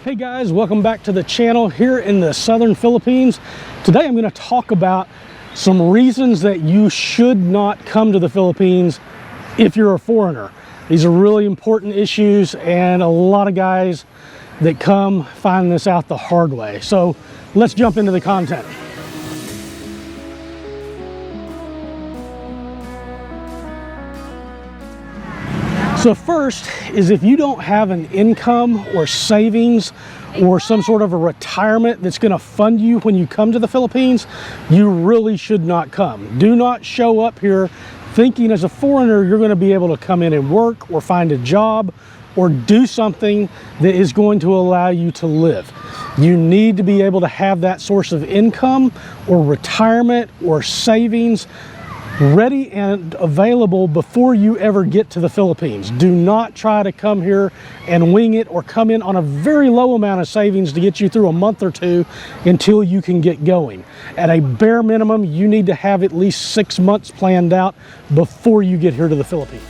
Hey guys, welcome back to the channel here in the southern Philippines. Today I'm going to talk about some reasons that you should not come to the Philippines if you're a foreigner. These are really important issues, and a lot of guys that come find this out the hard way. So let's jump into the content. So first is, if you don't have an income or savings or some sort of a retirement that's going to fund you when you come to the Philippines, you really should not come. Do not show up here thinking as a foreigner you're going to be able to come in and work or find a job or do something that is going to allow you to live. You need to be able to have that source of income or retirement or savings ready and available before you ever get to the Philippines. Do not try to come here and wing it, or come in on a very low amount of savings to get you through a month or two until you can get going. At a bare minimum, you need to have at least 6 months planned out before you get here to the Philippines.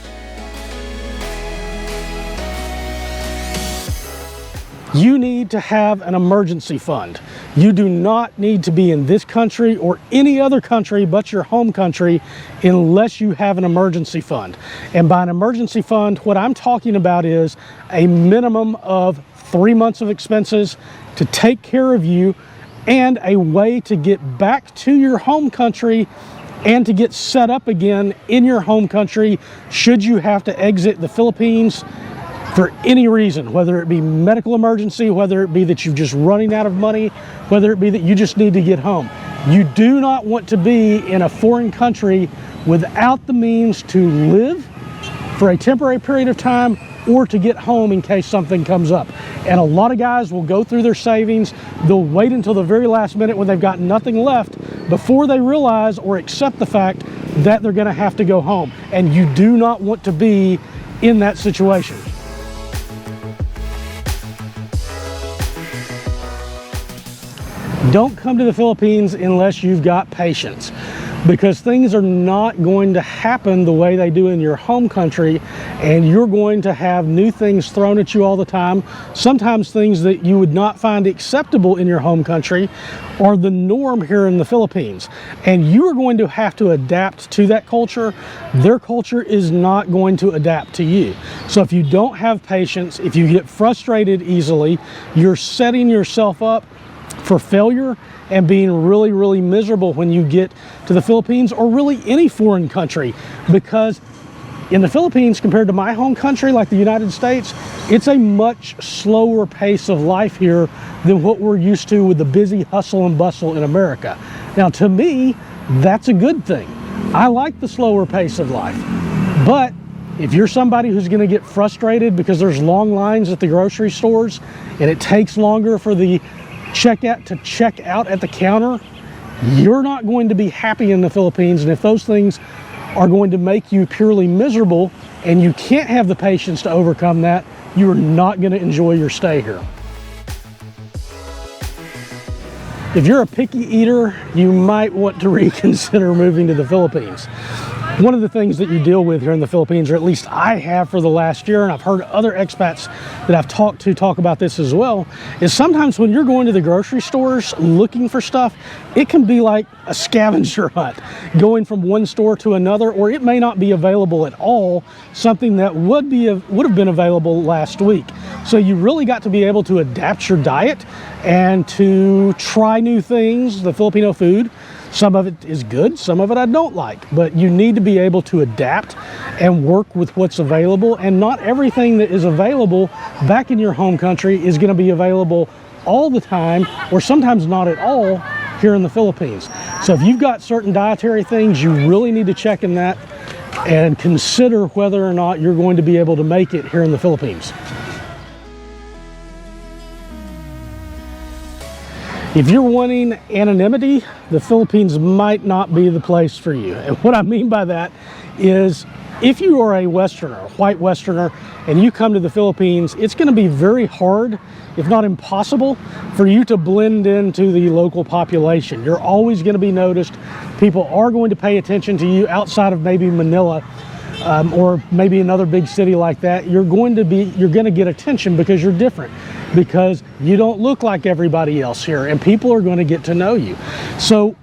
You need to have an emergency fund. You do not need to be in this country or any other country but your home country unless you have an emergency fund. And by an emergency fund, what I'm talking about is a minimum of 3 months of expenses to take care of you, and a way to get back to your home country and to get set up again in your home country should you have to exit the Philippines for any reason, whether it be medical emergency, whether it be that you're just running out of money, whether it be that you just need to get home. You do not want to be in a foreign country without the means to live for a temporary period of time or to get home in case something comes up. And a lot of guys will go through their savings. They'll wait until the very last minute when they've got nothing left before they realize or accept the fact that they're going to have to go home. And you do not want to be in that situation. Don't come to the Philippines unless you've got patience, because things are not going to happen the way they do in your home country, and you're going to have new things thrown at you all the time. Sometimes things that you would not find acceptable in your home country are the norm here in the Philippines, and you are going to have to adapt to that culture. Their culture is not going to adapt to you. So if you don't have patience, if you get frustrated easily, you're setting yourself up for failure and being really, really miserable when you get to the Philippines, or really any foreign country. Because in the Philippines, compared to my home country like the United States, it's a much slower pace of life here than what we're used to with the busy hustle and bustle in America. Now, to me, that's a good thing. I like the slower pace of life. But if you're somebody who's going to get frustrated because there's long lines at the grocery stores and it takes longer for the checkout to check out at the counter, you're not going to be happy in the Philippines. And if those things are going to make you purely miserable and you can't have the patience to overcome that, you're not going to enjoy your stay here. If you're a picky eater, you might want to reconsider moving to the Philippines. One of the things that you deal with here in the Philippines, or at least I have for the last year, and I've heard other expats that I've talked to talk about this as well, is sometimes when you're going to the grocery stores looking for stuff, it can be like a scavenger hunt, going from one store to another, or it may not be available at all, something that would have been available last week. So you really got to be able to adapt your diet and to try new things, the Filipino food. Some of it is good, some of it I don't like, but you need to be able to adapt and work with what's available. And not everything that is available back in your home country is going to be available all the time, or sometimes not at all, here in the Philippines. So if you've got certain dietary things, you really need to check in that and consider whether or not you're going to be able to make it here in the Philippines. If you're wanting anonymity, the Philippines might not be the place for you. And what I mean by that is, if you are a Westerner, a white Westerner, and you come to the Philippines, it's going to be very hard, if not impossible, for you to blend into the local population. You're always going to be noticed. People are going to pay attention to you outside of maybe Manila. or maybe another big city like that, you're going to get attention because you're different, because you don't look like everybody else here, and people are going to get to know you. So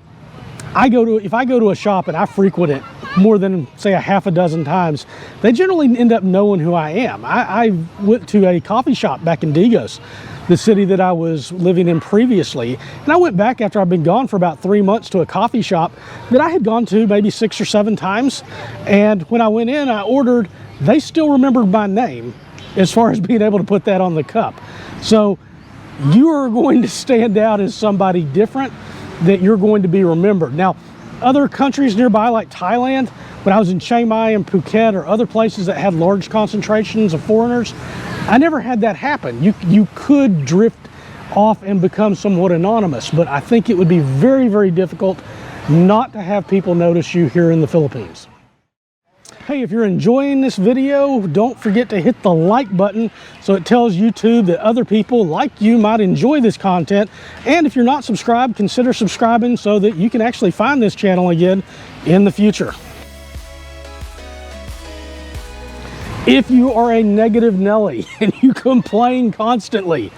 if I go to a shop and I frequent it more than, say, a half a dozen times, they generally end up knowing who I am. I went to a coffee shop back in Digos, the city that I was living in previously, and I went back after I'd been gone for about 3 months to a coffee shop that I had gone to maybe 6 or 7 times, and when I went in, I ordered, they still remembered my name as far as being able to put that on the cup. So you are going to stand out as somebody different, that you're going to be remembered. Now, other countries nearby like Thailand, when I was in Chiang Mai and Phuket or other places that had large concentrations of foreigners, I never had that happen. You could drift off and become somewhat anonymous, but I think it would be very, very difficult not to have people notice you here in the Philippines. Hey, if you're enjoying this video, don't forget to hit the like button so it tells YouTube that other people like you might enjoy this content. And if you're not subscribed, consider subscribing so that you can actually find this channel again in the future. If you are a negative Nelly and you complain constantly,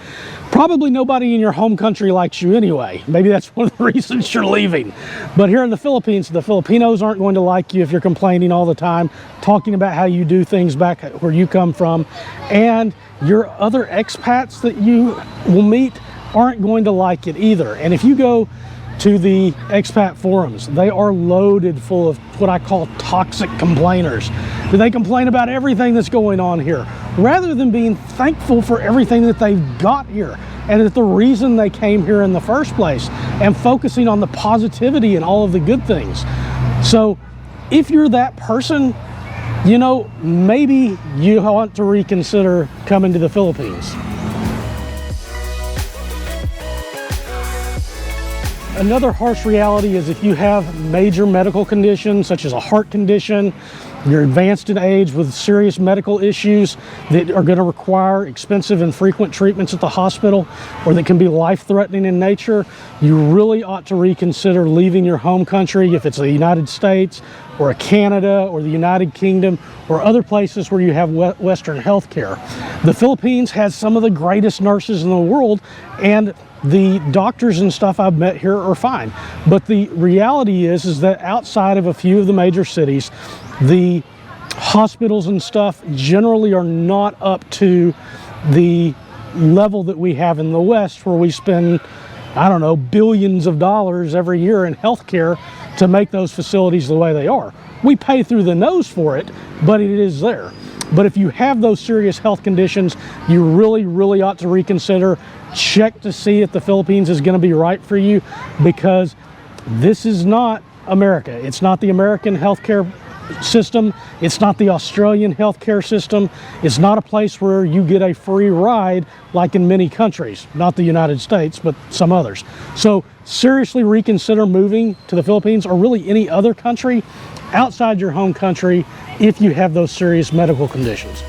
probably nobody in your home country likes you anyway. Maybe that's one of the reasons you're leaving. But here in the Philippines, the Filipinos aren't going to like you if you're complaining all the time, talking about how you do things back where you come from. And your other expats that you will meet aren't going to like it either. And if you go to the expat forums, they are loaded full of what I call toxic complainers. They complain about everything that's going on here, rather than being thankful for everything that they've got here and that the reason they came here in the first place, and focusing on the positivity and all of the good things. So if you're that person, you know, maybe you want to reconsider coming to the Philippines. Another harsh reality is if you have major medical conditions, such as a heart condition, you're advanced in age with serious medical issues that are going to require expensive and frequent treatments at the hospital, or that can be life-threatening in nature, you really ought to reconsider leaving your home country, if it's the United States or Canada or the United Kingdom or other places where you have Western health care. The Philippines has some of the greatest nurses in the world, and the doctors and stuff I've met here are fine. But the reality is that outside of a few of the major cities, the hospitals and stuff generally are not up to the level that we have in the West, where we spend, I don't know, billions of dollars every year in healthcare to make those facilities the way they are. We pay through the nose for it, but it is there. But if you have those serious health conditions, you really, really ought to reconsider. Check to see if the Philippines is going to be right for you, because this is not America. It's not the American healthcare system. It's not the Australian healthcare system. It's not a place where you get a free ride like in many countries, not the United States, but some others. So seriously reconsider moving to the Philippines, or really any other country outside your home country, if you have those serious medical conditions.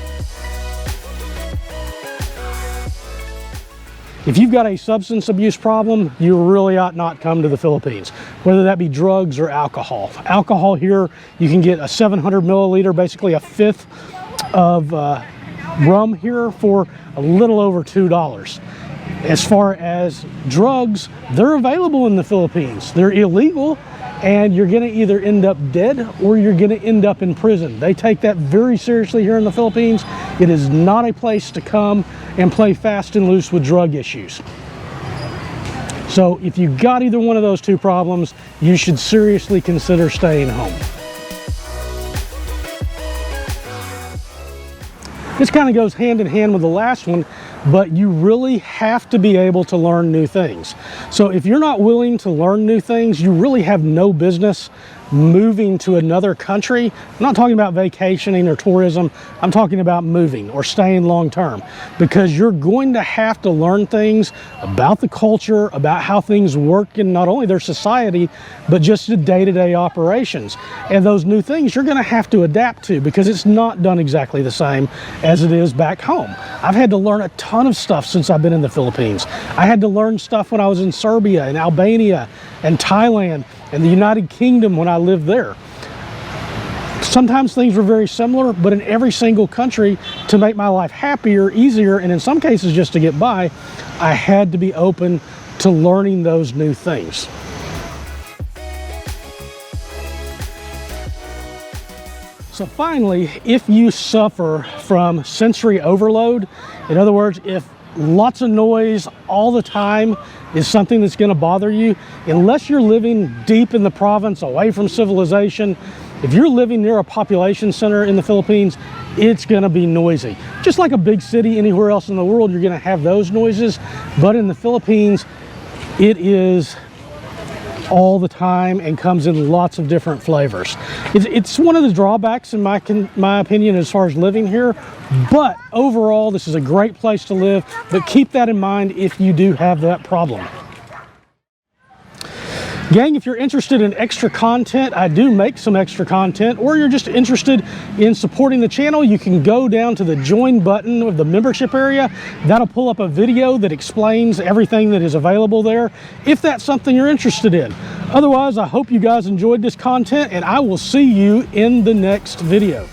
If you've got a substance abuse problem, you really ought not come to the Philippines, whether that be drugs or alcohol. Alcohol here, you can get a 700 milliliter, basically a fifth of rum here, for a little over $2. As far as drugs, they're available in the Philippines. They're illegal, and you're going to either end up dead or you're going to end up in prison. They take that very seriously here in the Philippines. It is not a place to come and play fast and loose with drug issues. So if you've got either one of those two problems, you should seriously consider staying home. This kind of goes hand in hand with the last one, but you really have to be able to learn new things. So if you're not willing to learn new things, you really have no business moving to another country. I'm not talking about vacationing or tourism. I'm talking about moving or staying long term, because you're going to have to learn things about the culture, about how things work in not only their society, but just the day-to-day operations. And those new things you're going to have to adapt to, because it's not done exactly the same as it is back home. I've had to learn a ton of stuff since I've been in the Philippines. I had to learn stuff when I was in Serbia and Albania and Thailand and the United Kingdom when I lived there. Sometimes things were very similar, but in every single country, to make my life happier, easier, and in some cases just to get by, I had to be open to learning those new things. So finally, if you suffer from sensory overload, in other words, if lots of noise all the time is something that's going to bother you, unless you're living deep in the province, away from civilization, if you're living near a population center in the Philippines, it's going to be noisy. Just like a big city anywhere else in the world, you're going to have those noises, but in the Philippines, it is all the time and comes in lots of different flavors. It's one of the drawbacks in my opinion as far as living here, but overall this is a great place to live, but keep that in mind if you do have that problem. Gang, if you're interested in extra content, I do make some extra content, or you're just interested in supporting the channel, you can go down to the join button of the membership area. That'll pull up a video that explains everything that is available there, if that's something you're interested in. Otherwise, I hope you guys enjoyed this content, and I will see you in the next video.